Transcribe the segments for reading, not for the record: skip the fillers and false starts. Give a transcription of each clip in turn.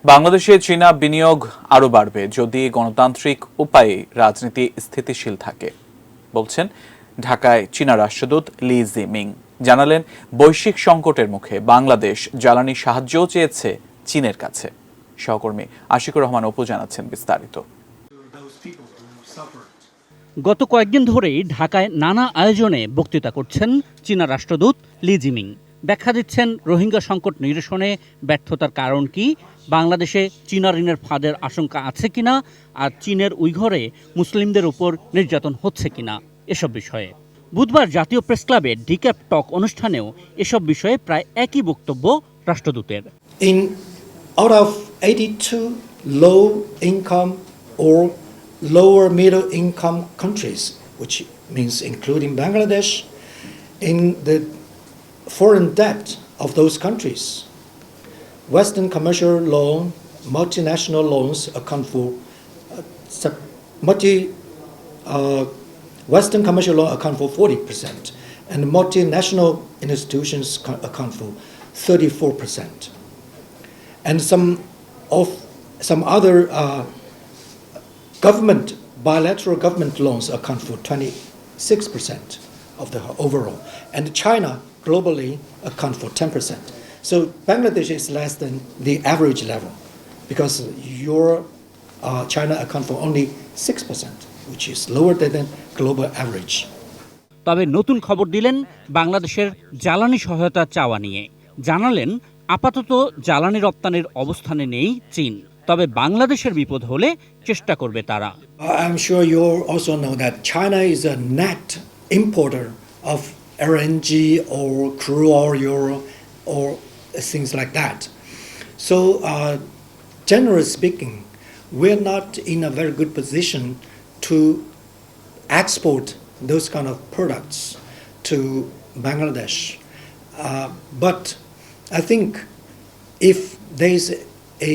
বাংলাদেশে চীনা বিনিয়োগ আরও বাড়বে যদি গণতান্ত্রিক উপায়ে রাজনীতি স্থিতিশীল থাকে, বলছেন ঢাকায় চীনা রাষ্ট্রদূত লি জিমিং। জানালেন, বৈশ্বিক সংকটের মুখে বাংলাদেশ জ্বালানি সাহায্যও চেয়েছে চীনের কাছে। সহকর্মী আশিকুর রহমান অপু জানাচ্ছেন বিস্তারিত। গত কয়েকদিন ধরেই ঢাকায় নানা আয়োজনে বক্তৃতা করছেন চীনা রাষ্ট্রদূত লি জিমিং। ব্যাখ্যা দিচ্ছেন রোহিঙ্গা সংকট নিরসনে ব্যর্থতার কারণ কি, বাংলাদেশে চীনা ঋণের ফাঁদের আশঙ্কা আছে কিনা, আর চীনের উইঘরে মুসলিমদের উপর নির্যাতন হচ্ছে কিনা এসব বিষয়ে। বুধবার জাতীয় প্রেস ক্লাবে ডিক্যাপ টক অনুষ্ঠানেও এসব বিষয়ে প্রায় একই বক্তব্য রাষ্ট্রদূতের। Out of 82 low income or lower middle income countries, which means including Bangladesh, in the foreign debt of those countries, Western commercial loan, multinational loans account for Western commercial loan account for 40%, and multinational institutions account for 34%. And some other bilateral government loans account for 26% of the overall, and China globally account for 10%. So Bangladesh is less than the average level, because China account for only 6%, which is lower than global average. তবে নতুন খবর দিলেন বাংলাদেশের জ্বালানি সহায়তা চাওয়া নিয়ে। জানালেন, আপাতত জ্বালানি রপ্তানির অবস্থানে নেই চীন, তবে বাংলাদেশের বিপদ হলে চেষ্টা করবে তারা। I'm sure you also know that China is a net importer of LNG or crude oil or things like that. So generally speaking, we're not in a very good position to export those kind of products to Bangladesh. But I think if there is a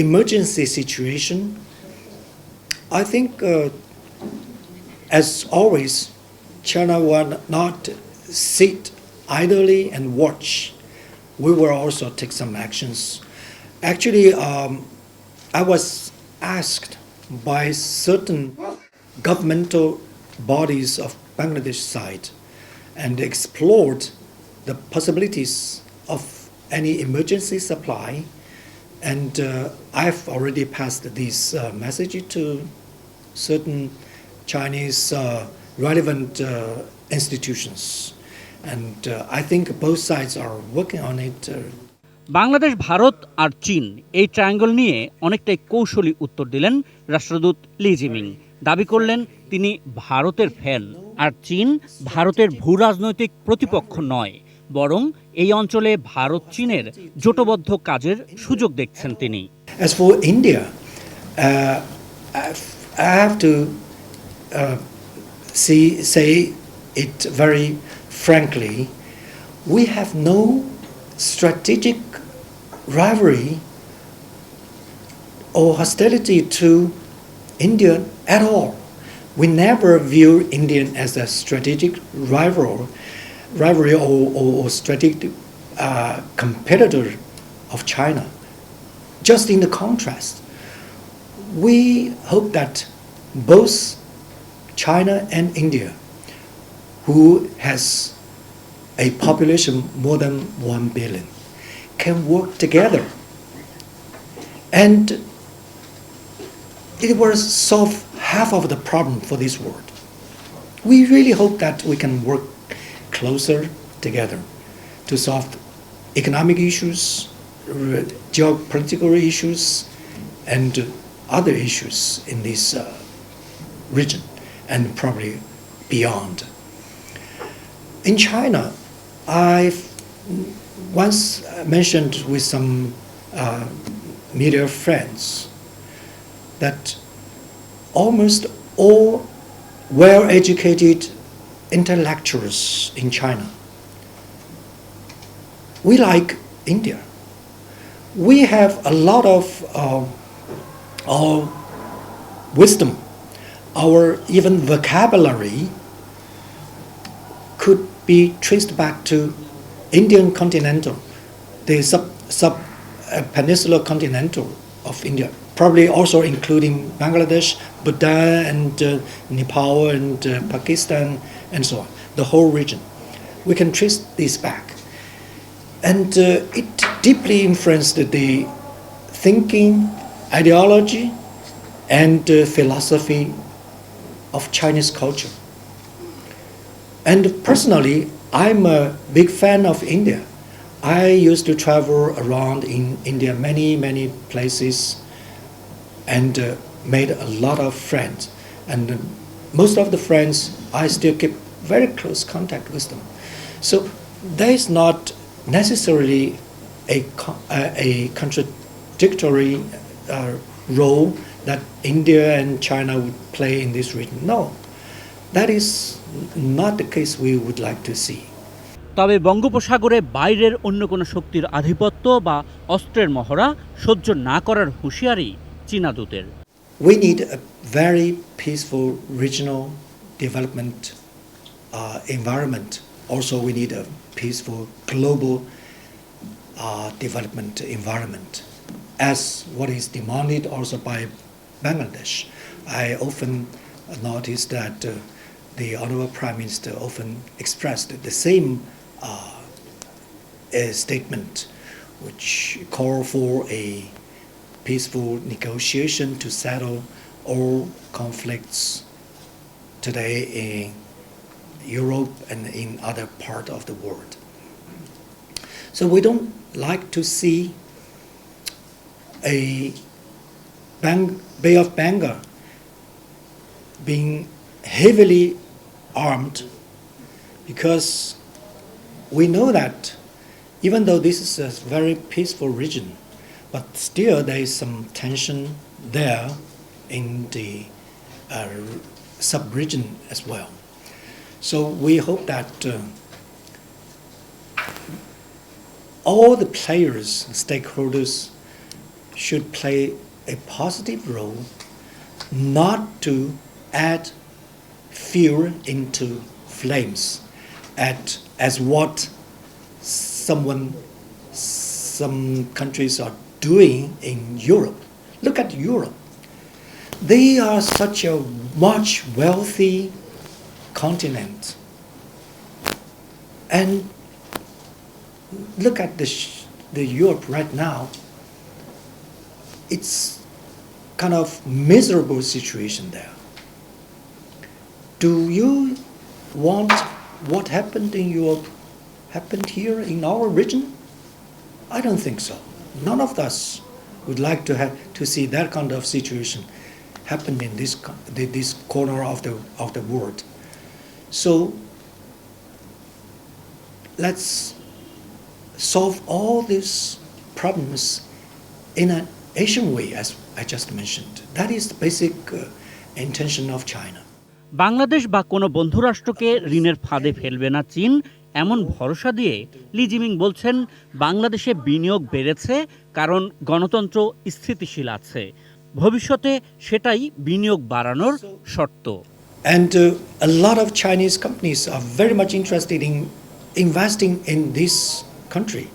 emergency situation, I think as always, China will not sit idly and watch. We will also take some actions. Actually, I was asked by certain governmental bodies of Bangladesh side and explored the possibilities of any emergency supply, and I've already passed this message to certain Chinese relevant institutions, and I think both sides are working on it. Bangladesh, Bharat আর চীন এই triangle নিয়ে অনেকটাই কৌশলী উত্তর দিলেন রাষ্ট্রদূত লি gymming. দাবি করলেন, তিনি ভারতের ফ্যান, আর চীন ভারতের ভূরাজনৈতিক প্রতিপক্ষ নয়, বরং এই অঞ্চলে ভারত চীনের জোটবদ্ধ কাজের সুযোগ দেখছেন তিনি। As for India, I have to say it very frankly, we have no strategic rivalry or hostility to India at all. We never view India as a strategic rivalry or strategic competitor of China. Just in the contrast, we hope that both China and India, who has a population more than 1 billion, can work together, and it will solve half of the problem for this world. We really hope that we can work closer together to solve economic issues, geopolitical issues, and other issues in this region and probably beyond. In China, I've once mentioned with some media friends that almost all well-educated intellectuals in China, we like India. We have a lot of our wisdom, our even vocabulary could be traced back to Indian continental, the peninsular continental of India, probably also including Bangladesh, Bhutan, and Nepal, and Pakistan, and so on, the whole region. We can trace this back. And it deeply influenced the thinking, ideology, and philosophy of Chinese culture. And personally, I'm a big fan of India. I used to travel around in India, many places, and made a lot of friends. And most of the friends, I still keep very close contact with them. So there is not necessarily a contradictory role that India and China would play in this region. No, that is not the case we would like to see. তবে বঙ্গোপসাগরে বাইরের অন্য কোনো শক্তির আধিপত্য বা অস্ত্রের মহড়া সহ্য না করার হুঁশিয়ারি চীনা দূতের। We need a very peaceful regional development environment. Also, we need a peaceful global development environment, as what is demanded also by Bangladesh. I often notice that the Honorable Prime Minister often expressed the same statement, which call for a peaceful negotiation to settle all conflicts today in Europe and in other parts of the world. So we don't like to see a Bay of Bengal being heavily armed, because we know that even though this is a very peaceful region, but still there is some tension there in the sub-region as well. So we hope that all the players, stakeholders, should play a positive role, not to add fuel into flames, as what some countries are doing in Europe. Look at Europe. They are such a much wealthy continent. And look at the Europe right now. It's kind of miserable situation there. Do you want what happened in Europe happened here in our region? I don't think so. None of us would like to see that kind of situation happen in this corner of the world. So let's solve all these problems in an Asian way, as I just mentioned. That is the basic intention of China. Bangladesh বা কোনো বন্ধুরাষ্ট্রকে ঋণের ফাঁদে ফেলবে না চীন, এমন ভরসা দিয়ে লি জিমিং বলছেন বাংলাদেশে বিনিয়োগ বেড়েছে কারণ গণতন্ত্র স্থিতিশীল আছে, ভবিষ্যতে সেটাই বিনিয়োগ বাড়ানোর শর্ত। And a lot of Chinese companies are very much interested in investing in this country,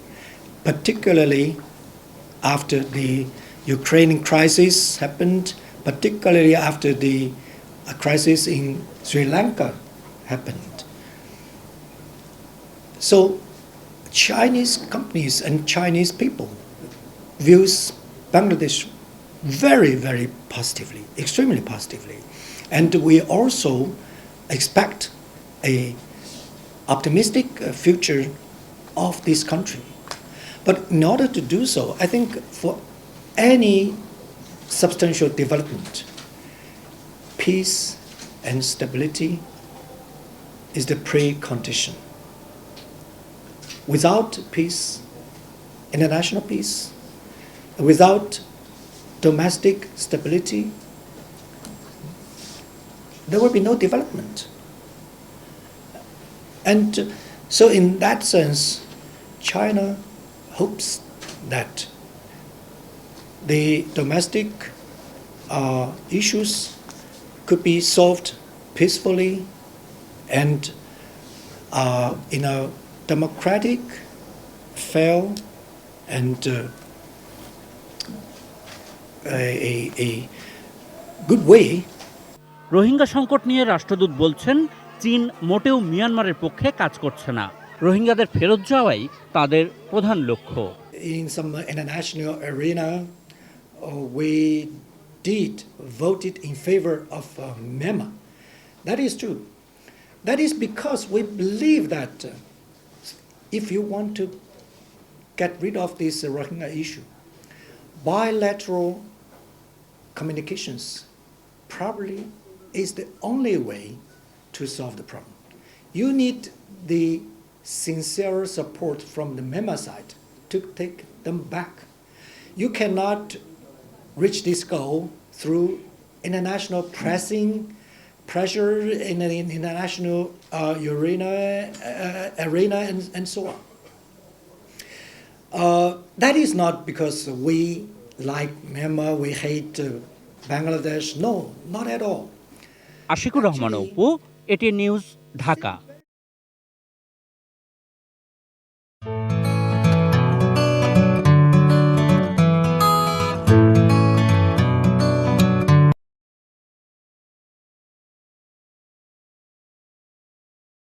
particularly after the Ukrainian crisis happened, particularly after the crisis in Sri Lanka happened. So Chinese companies and Chinese people views Bangladesh very positively, extremely positively. And we also expect a optimistic future of this country. But in order to do so, I think for any substantial development, peace and stability is the precondition. Without peace, international peace, without domestic stability, there will be no development. And so in that sense, China hopes that the domestic issues could be solved peacefully and in a democratic, fair, and a good way. Rohingya সংকট নিয়ে রাষ্ট্রদূত বলছেন, চীন মোটেও মিয়ানমারের পক্ষে কাজ করছে না। রোহিঙ্গাদের ফেরত যাওয়াই তাদের প্রধান লক্ষ্য। In some international arena, we did voted in favor of Myanmar. That is true. That is because we believe that if you want to get rid of this Rohingya issue, bilateral communications probably is the only way to solve the problem. You need the sincere support from the Myanmar side to take them back. You cannot reach this goal through international pressure in an international arena and so on. That is not because we like Myanmar, we hate Bangladesh. No, not at all. Ashikur Rahman Apu, ATN news, Dhaka.